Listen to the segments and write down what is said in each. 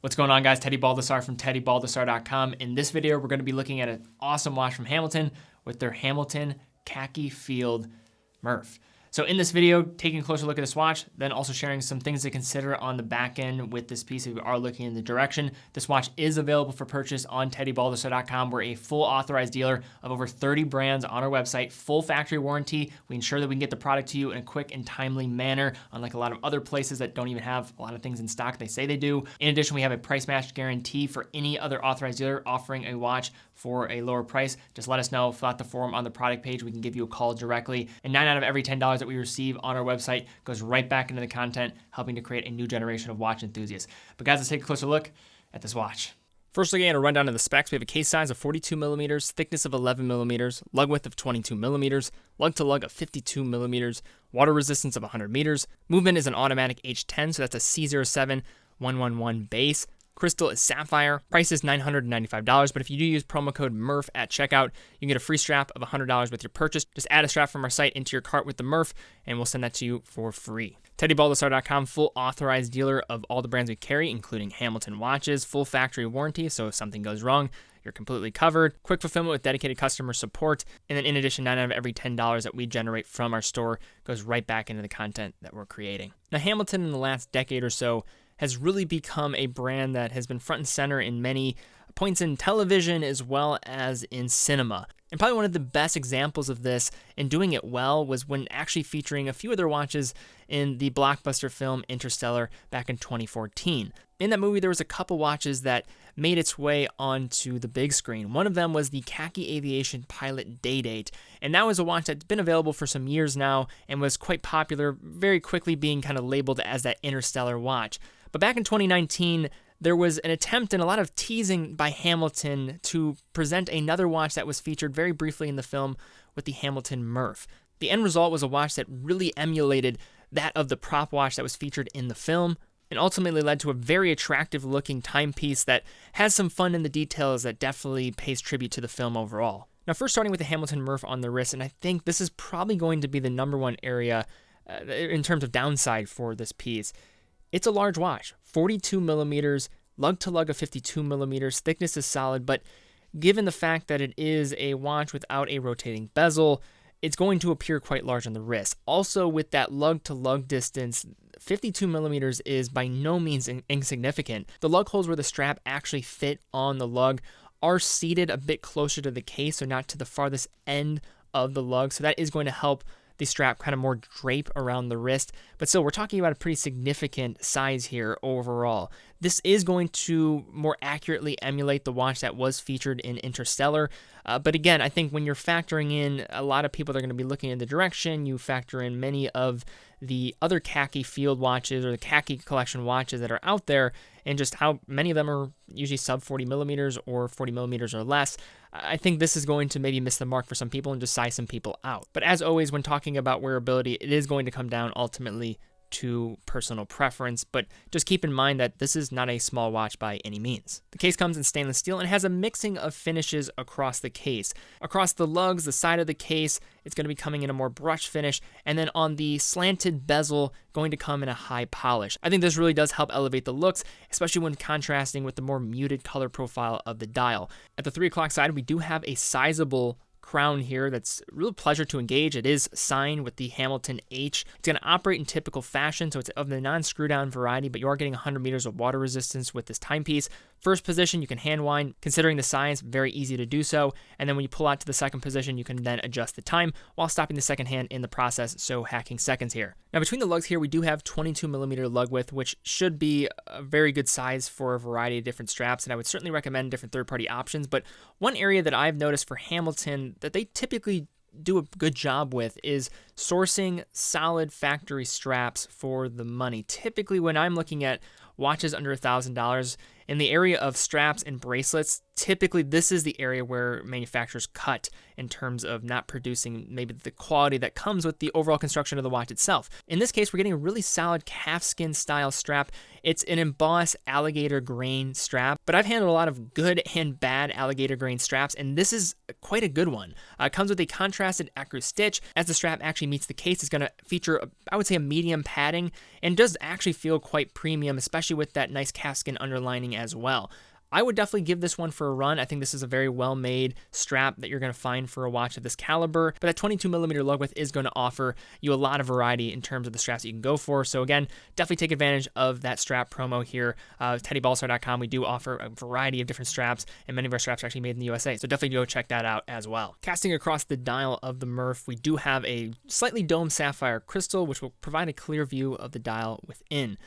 What's going on, guys? Teddy Baldassarre from TeddyBaldassarre.com. In this video, we're going to be looking at an awesome watch from Hamilton with their Hamilton Khaki Field Murph. So in this video, taking a closer look at this watch, then also sharing some things to consider on the back end with this piece if you are looking in the direction. This watch is available for purchase on TeddyBaldassarre.com. We're a full authorized dealer of over 30 brands on our website, full factory warranty. We ensure that we can get the product to you in a quick and timely manner, unlike a lot of other places that don't even have a lot of things in stock they say they do. In addition, we have a price match guarantee for any other authorized dealer offering a watch for a lower price. Just let us know, fill out the form on the product page. We can give you a call directly. And 9 out of every $10 that we receive on our website goes right back into the content, helping to create a new generation of watch enthusiasts. But guys, let's take a closer look at this watch. First, looking at a rundown of the specs, we have a case size of 42 millimeters, thickness of 11 millimeters, lug width of 22 millimeters, lug to lug of 52 millimeters, water resistance of 100 meters. Movement is an automatic H10, so that's a C07111 base. Crystal is sapphire. Price is $995, but if you do use promo code Murph at checkout, you can get a free strap of $100 with your purchase. Just add a strap from our site into your cart with the Murph, and we'll send that to you for free. TeddyBaldassarre.com, full authorized dealer of all the brands we carry, including Hamilton watches, full factory warranty, so if something goes wrong, you're completely covered. Quick fulfillment with dedicated customer support. And then in addition, 9 out of every $10 that we generate from our store goes right back into the content that we're creating. Now, Hamilton in the last decade or so has really become a brand that has been front and center in many points in television as well as in cinema. And probably one of the best examples of this and doing it well was when actually featuring a few of their watches in the blockbuster film Interstellar back in 2014. In that movie, there was a couple watches that made its way onto the big screen. One of them was the Khaki Aviation Pilot Day Date, and that was a watch that's been available for some years now and was quite popular, very quickly being kind of labeled as that Interstellar watch. But back in 2019, there was an attempt and a lot of teasing by Hamilton to present another watch that was featured very briefly in the film with the Hamilton Murph. The end result was a watch that really emulated that of the prop watch that was featured in the film, and ultimately led to a very attractive looking timepiece that has some fun in the details that definitely pays tribute to the film overall. Now, first starting with the Hamilton Murph on the wrist, and I think this is probably going to be the number one area in terms of downside for this piece. It's a large watch, 42 millimeters, lug to lug of 52 millimeters, thickness is solid, but given the fact that it is a watch without a rotating bezel, it's going to appear quite large on the wrist. Also, with that lug to lug distance, 52 millimeters is by no means insignificant. The lug holes where the strap actually fit on the lug are seated a bit closer to the case, so not to the farthest end of the lug, so that is going to help the strap kind of more drape around the wrist, but still we're talking about a pretty significant size here overall. This is going to more accurately emulate the watch that was featured in Interstellar, but again, I think when you're factoring in a lot of people that are going to be looking in the direction, you factor in many of the other Khaki field watches or the Khaki collection watches that are out there, and just how many of them are usually sub 40 millimeters or 40 millimeters or less, I think this is going to maybe miss the mark for some people and just size some people out. But as always, when talking about wearability, it is going to come down ultimately to personal preference, but just keep in mind that this is not a small watch by any means. The case comes in stainless steel and has a mixing of finishes across the case. Across the lugs, the side of the case, it's going to be coming in a more brushed finish, and then on the slanted bezel, going to come in a high polish. I think this really does help elevate the looks, especially when contrasting with the more muted color profile of the dial. At the 3 o'clock side, we do have a Sizable crown here that's a real pleasure to engage. It is signed with the Hamilton H. It's going to operate in typical fashion, so it's of the non-screw down variety, but you are getting 100 meters of water resistance with this timepiece. First position, you can hand wind. Considering the size, very easy to do so. And then when you pull out to the second position, you can then adjust the time while stopping the second hand in the process, so hacking seconds here. Now, between the lugs here, we do have 22 millimeter lug width, which should be a very good size for a variety of different straps, and I would certainly recommend different third-party options. But one area that I've noticed for Hamilton that they typically do a good job with is sourcing solid factory straps for the money. Typically, when I'm looking at watches under $1,000, In the area of straps and bracelets, typically this is the area where manufacturers cut in terms of not producing maybe the quality that comes with the overall construction of the watch itself. In this case, we're getting a really solid calfskin style strap. It's an embossed alligator grain strap, but I've handled a lot of good and bad alligator grain straps, and this is quite a good one. It comes with a contrasted ecru stitch. As the strap actually meets the case, it's going to feature, I would say, a medium padding, and does actually feel quite premium, especially with that nice calfskin underlining as well. I would definitely give this one for a run. I think this is a very well-made strap that you're going to find for a watch of this caliber, but that 22mm lug width is going to offer you a lot of variety in terms of the straps that you can go for. So again, definitely take advantage of that strap promo here. TeddyBaldassarre.com, we do offer a variety of different straps, and many of our straps are actually made in the USA, so definitely go check that out as well. Casting across the dial of the Murph, we do have a slightly domed sapphire crystal, which will provide a clear view of the dial within.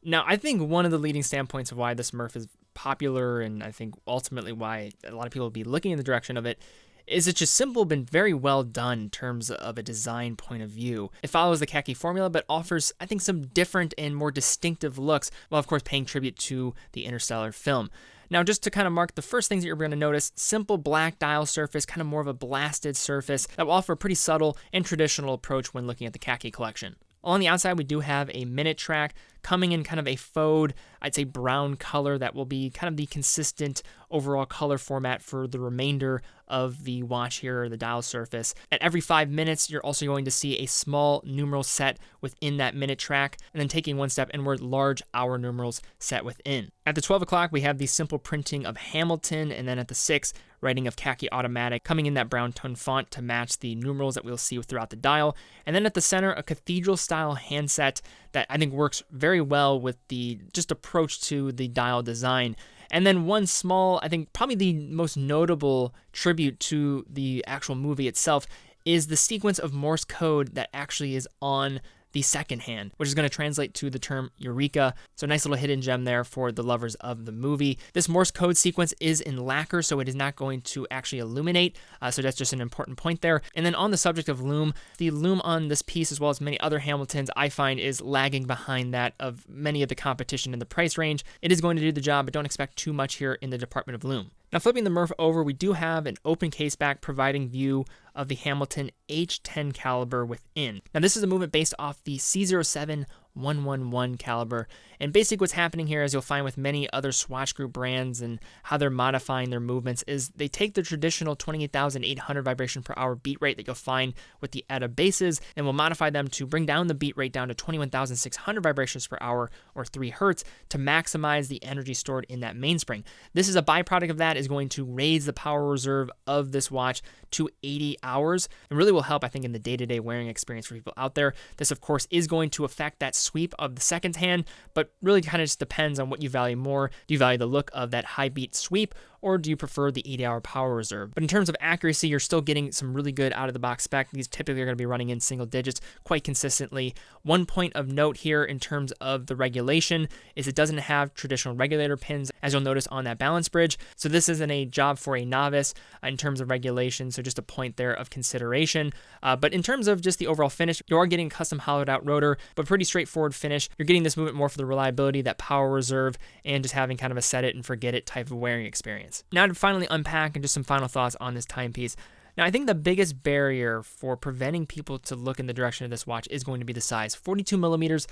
Now, I think one of the leading standpoints of why this Murph is popular, and I think ultimately why a lot of people will be looking in the direction of it, is it's just simple, been very well done in terms of a design point of view. It follows the Khaki formula, but offers, I think, some different and more distinctive looks, while of course paying tribute to the Interstellar film. Now, just to kind of mark the first things that you're going to notice, simple black dial surface, kind of more of a blasted surface that will offer a pretty subtle and traditional approach when looking at the Khaki collection. On the outside, we do have a minute track coming in kind of a faux, I'd say brown color that will be kind of the consistent overall color format for the remainder of the watch here, the dial surface. At every 5 minutes, you're also going to see a small numeral set within that minute track, and then taking one step inward, large hour numerals set within. At the 12 o'clock, we have the simple printing of Hamilton, and then at the 6, writing of Khaki Automatic, coming in that brown tone font to match the numerals that we'll see throughout the dial. And then at the center, a cathedral-style handset that I think works very well with the just approach to the dial design. And then one small, I think probably the most notable tribute to the actual movie itself is the sequence of Morse code that actually is on the second hand, which is going to translate to the term Eureka. So nice little hidden gem there for the lovers of the movie. This Morse code sequence is in lacquer, so it is not going to actually illuminate. So that's just an important point there. And then on the subject of loom, the loom on this piece, as well as many other Hamiltons, I find is lagging behind that of many of the competition in the price range. It is going to do the job, but don't expect too much here in the department of loom. Now, flipping the Murph over, we do have an open case back providing view of the Hamilton H10 caliber within. Now, this is a movement based off the C07111 caliber, and basically what's happening here, as you'll find with many other Swatch Group brands and how they're modifying their movements, is they take the traditional 28,800 vibration per hour beat rate that you'll find with the ETA bases, and will modify them to bring down the beat rate down to 21,600 vibrations per hour, or 3 hertz, to maximize the energy stored in that mainspring. This is a byproduct of that, is going to raise the power reserve of this watch to 80 hours, and really will help, I think, in the day-to-day wearing experience for people out there. This, of course, is going to affect that sweep of the second hand, but really kind of just depends on what you value more. Do you value the look of that high beat sweep, or do you prefer the 80-hour power reserve? But in terms of accuracy, you're still getting some really good out-of-the-box spec. These typically are going to be running in single digits quite consistently. One point of note here in terms of the regulation is it doesn't have traditional regulator pins, as you'll notice on that balance bridge. So this isn't a job for a novice in terms of regulation, so just a point there of consideration. But in terms of just the overall finish, you are getting a custom hollowed-out rotor, but pretty straightforward finish. You're getting this movement more for the reliability, that power reserve, and just having kind of a set-it-and-forget-it type of wearing experience. Now to finally unpack and just some final thoughts on this timepiece. Now, I think the biggest barrier for preventing people to look in the direction of this watch is going to be the size. 42 millimeters,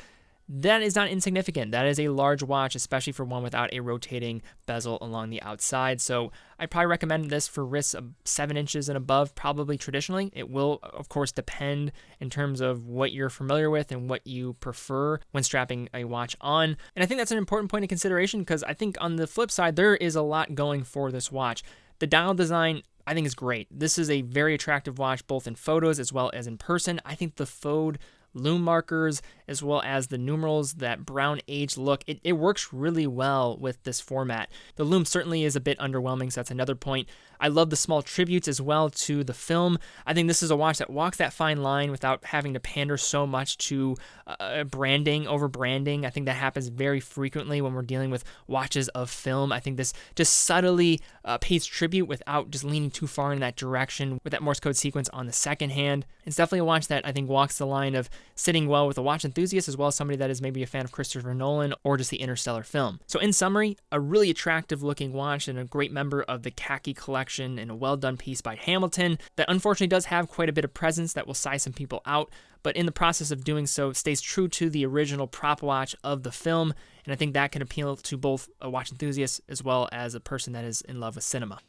that is not insignificant. That is a large watch, especially for one without a rotating bezel along the outside. So I'd probably recommend this for wrists of 7 inches and above, probably traditionally. It will, of course, depend in terms of what you're familiar with and what you prefer when strapping a watch on. And I think that's an important point of consideration, because I think on the flip side, there is a lot going for this watch. The dial design, I think, is great. This is a very attractive watch, both in photos as well as in person. I think the faux loom markers, as well as the numerals, that brown age look, it works really well with this format. The loom certainly is a bit underwhelming, so that's another point. I love the small tributes as well to the film. I think this is a watch that walks that fine line without having to pander so much to branding over branding. I think that happens very frequently when we're dealing with watches of film. I think this just subtly pays tribute without just leaning too far in that direction with that Morse code sequence on the second hand. It's definitely a watch that I think walks the line of sitting well with a watch enthusiast enthusiast, as well as somebody that is maybe a fan of Christopher Nolan or just the Interstellar film. So in summary, a really attractive looking watch and a great member of the Khaki collection and a well done piece by Hamilton that unfortunately does have quite a bit of presence that will size some people out, but in the process of doing so stays true to the original prop watch of the film, and I think that can appeal to both a watch enthusiast as well as a person that is in love with cinema.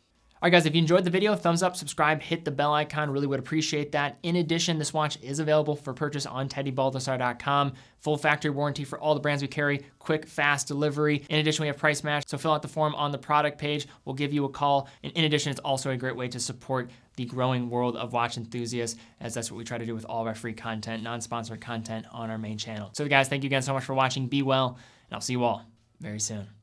All right, guys, if you enjoyed the video, thumbs up, subscribe, hit the bell icon. Really would appreciate that. In addition, this watch is available for purchase on TeddyBaldassarre.com. Full factory warranty for all the brands we carry. Quick, fast delivery. In addition, we have price match. So fill out the form on the product page. We'll give you a call. And in addition, it's also a great way to support the growing world of watch enthusiasts, as that's what we try to do with all of our free content, non-sponsored content on our main channel. So guys, thank you again so much for watching. Be well, and I'll see you all very soon.